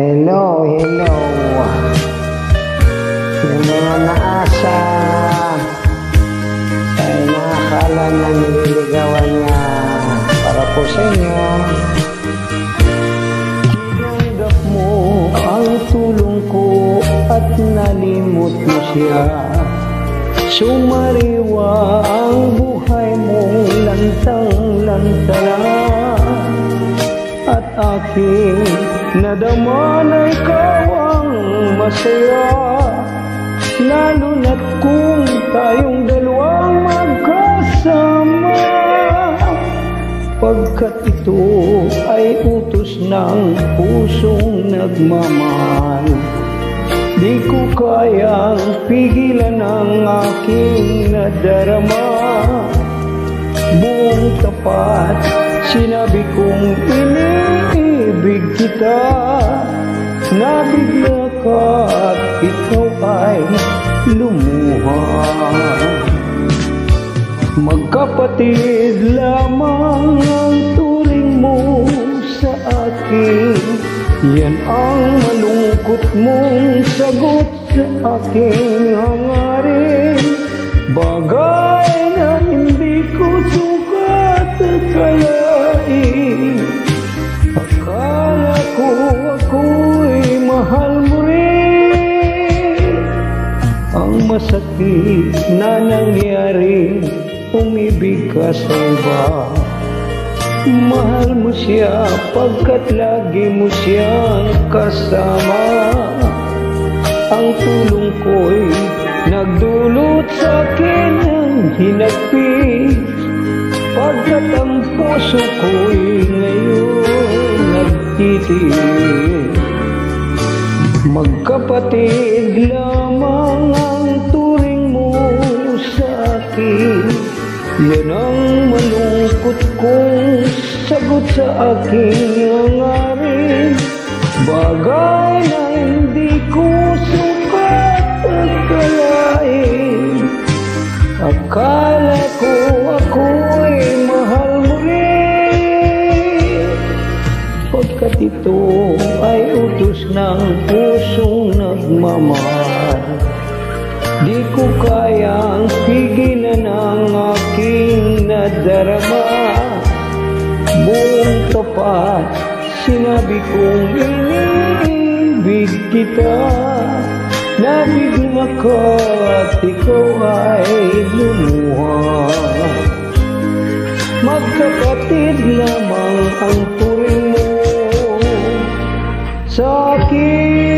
Hello, hello. Yung mga naasa ay nakakala na nililigawan niya para po sa inyo. Tinanggap mo ang tulong ko at nalimot mo siya. Sumariwa ang buhay mong lantang-lantala at aking nadama na ikaw ang masaya, lalo na't kung tayong dalawang magkasama, pagkat ito ay utos ng pusong nagmamahal. Di ko kayang pigilan ang aking nadarama. Buong tapat sinabi kong iniibig kita. Nabigla ka at ikaw ay lumuha. Magkapatid lamang ang turing mo sa akin. Yan ang malungkot mong sagot sa aking hangarin. Bagay na hindi ko sukat akalain. Akala ko ako'y mahal mo rin. Ang masakit na nangyari, umibig ka sa iba. Mahal mo siya pagkat lagi mo siyang kasama. Ang tulong ko'y nagdulot sa akin ng hinagpis, pagkat ang puso ko'y ngayon nagtitiis. Magkapatid lamang ang turing mo sa akin. Yan ang malungkot kong sagot sa aking hangarin. Bagay na hindi ko sukat akalain. Akala ko ako'y mahal mo rin, pagkat ito ay utos ng pusong nagmamahal. Di ko kayang pigilan ang aking nadarama. Buong tapat sinabi kong iniibig kita. Nabigla ka at ikaw ay lumuha. Magkapatid lamang ang turing mo sa akin.